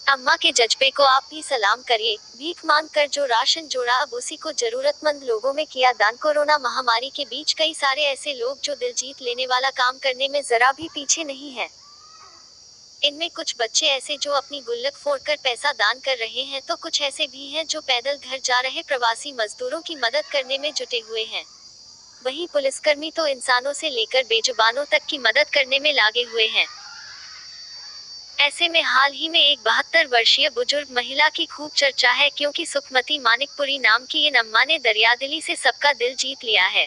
अम्मा के जज्बे को आप भी सलाम करिए। भीख मांग कर जो राशन जोड़ा, अब उसी को जरूरतमंद लोगों में किया दान। कोरोना महामारी के बीच कई सारे ऐसे लोग जो दिल जीत लेने वाला काम करने में जरा भी पीछे नहीं है। इनमें कुछ बच्चे ऐसे जो अपनी गुल्लक फोड़कर पैसा दान कर रहे हैं, तो कुछ ऐसे भी हैं जो पैदल घर जा रहे प्रवासी मजदूरों की मदद करने में जुटे हुए हैं। वहीं पुलिसकर्मी तो इंसानों से लेकर बेजुबानों तक की मदद करने में लागे हुए हैं। ऐसे में हाल ही में एक 72 वर्षीय बुजुर्ग महिला की खूब चर्चा है, क्योंकि सुखमती मानिकपुरी नाम की इन अम्मा ने दरियादिली से सबका दिल जीत लिया है।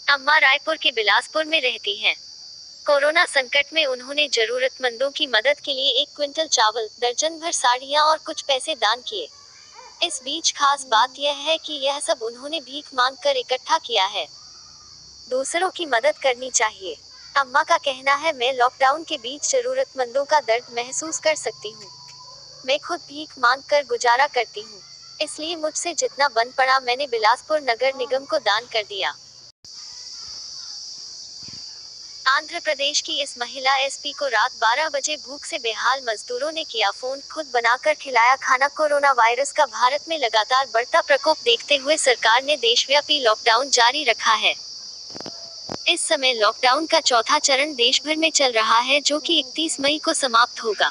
अम्मा रायपुर के बिलासपुर में रहती हैं। कोरोना संकट में उन्होंने जरूरतमंदों की मदद के लिए 1 क्विंटल चावल, दर्जन भर साड़ियां और कुछ पैसे दान किए। इस बीच खास बात यह है कि यह सब उन्होंने भीख मांग कर इकट्ठा किया है। दूसरों की मदद करनी चाहिए। अम्मा का कहना है, मैं लॉकडाउन के बीच जरूरतमंदों का दर्द महसूस कर सकती हूँ। मैं खुद भीख मांग कर गुजारा करती हूँ, इसलिए मुझसे जितना बन पड़ा मैंने बिलासपुर नगर निगम को दान कर दिया। आंध्र प्रदेश की इस महिला एसपी को रात 12 बजे भूख से बेहाल मजदूरों ने किया फोन, खुद बनाकर खिलाया खाना। कोरोना वायरस का भारत में लगातार बढ़ता प्रकोप देखते हुए सरकार ने देशव्यापी लॉकडाउन जारी रखा है। इस समय लॉकडाउन का चौथा चरण देश भर में चल रहा है, जो कि 31 मई को समाप्त होगा।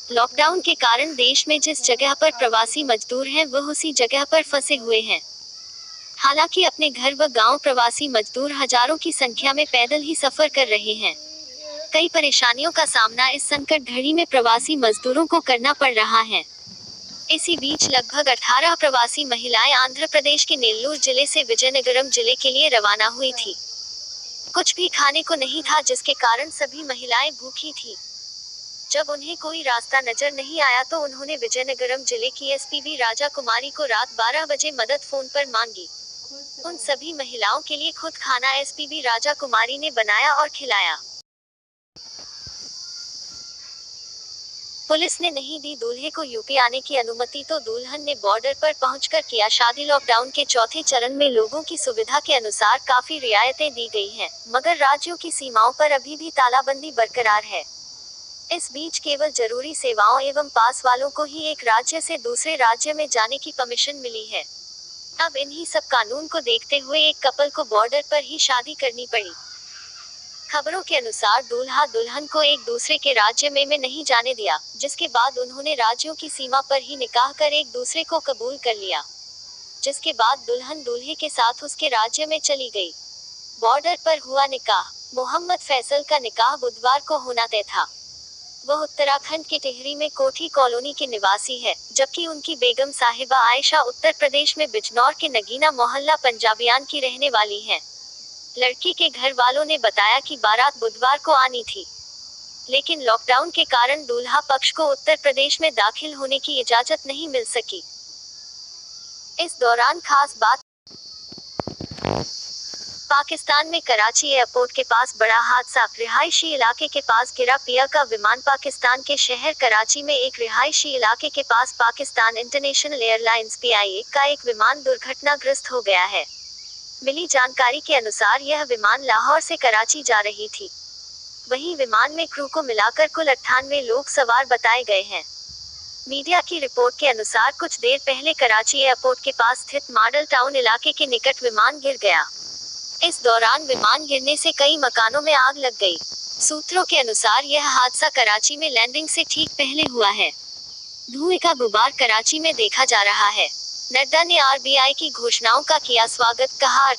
लॉकडाउन के कारण देश में जिस जगह पर प्रवासी मजदूर हैं, वह उसी जगह पर फंसे हुए हैं। हालांकि अपने घर व गांव प्रवासी मजदूर हजारों की संख्या में पैदल ही सफर कर रहे हैं। कई परेशानियों का सामना इस संकट घड़ी में प्रवासी मजदूरों को करना पड़ रहा है। इसी बीच लगभग 18 प्रवासी महिलाएं आंध्र प्रदेश के नेल्लूर जिले से विजयनगरम जिले के लिए रवाना हुई थी। कुछ भी खाने को नहीं था, जिसके कारण सभी महिलाएं भूखी थी। जब उन्हें कोई रास्ता नजर नहीं आया तो उन्होंने विजयनगरम जिले की एसपी बी राजा कुमारी को रात 12 बजे मदद फोन पर मांगी। उन सभी महिलाओं के लिए खुद खाना एसपी बी राजा कुमारी ने बनाया और खिलाया। पुलिस ने नहीं दी दूल्हे को यूपी आने की अनुमति, तो दुल्हन ने बॉर्डर पर पहुंचकर किया शादी। लॉकडाउन के चौथे चरण में लोगों की सुविधा के अनुसार काफी रियायतें दी गई हैं, मगर राज्यों की सीमाओं पर अभी भी तालाबंदी बरकरार है। इस बीच केवल जरूरी सेवाओं एवं पास वालों को ही एक राज्य से दूसरे राज्य में जाने की परमिशन मिली है। अब इन्हीं सब कानून को देखते हुए एक कपल को बॉर्डर पर ही शादी करनी पड़ी। खबरों के अनुसार दूल्हा दुल्हन को एक दूसरे के राज्य में नहीं जाने दिया, जिसके बाद उन्होंने राज्यों की सीमा पर ही निकाह कर एक दूसरे को कबूल कर लिया, जिसके बाद दुल्हन दूल्हे के साथ उसके राज्य में चली गई। बॉर्डर पर हुआ निकाह। मोहम्मद फैसल का निकाह बुधवार को होना तय था। वह उत्तराखंड के टिहरी में कोठी कॉलोनी के निवासी है, जबकि उनकी बेगम साहिबा आयशा उत्तर प्रदेश में बिजनौर के नगीना मोहल्ला पंजाबियान की रहने वाली हैं। लड़की के घर वालों ने बताया कि बारात बुधवार को आनी थी, लेकिन लॉकडाउन के कारण दूल्हा पक्ष को उत्तर प्रदेश में दाखिल होने की इजाजत नहीं मिल सकी। इस दौरान खास बात, पाकिस्तान में कराची एयरपोर्ट के पास बड़ा हादसा। रिहायशी इलाके के पास गिरा पिया का विमान। पाकिस्तान के शहर कराची में एक रिहायशी इलाके के पास पाकिस्तान इंटरनेशनल एयरलाइंस PIA का एक विमान दुर्घटनाग्रस्त हो गया है। मिली जानकारी के अनुसार यह विमान लाहौर से कराची जा रही थी। वहीं विमान में क्रू को मिलाकर कुल 98 लोग सवार बताए गए हैं। मीडिया की रिपोर्ट के अनुसार कुछ देर पहले कराची एयरपोर्ट के पास स्थित मॉडल टाउन इलाके के निकट विमान गिर गया। इस दौरान विमान गिरने से कई मकानों में आग लग गई। सूत्रों के अनुसार यह हादसा कराची में लैंडिंग से ठीक पहले हुआ है। धुएं का गुबार कराची में देखा जा रहा है। नड्डा ने RBI की घोषणाओं का किया स्वागत, कहा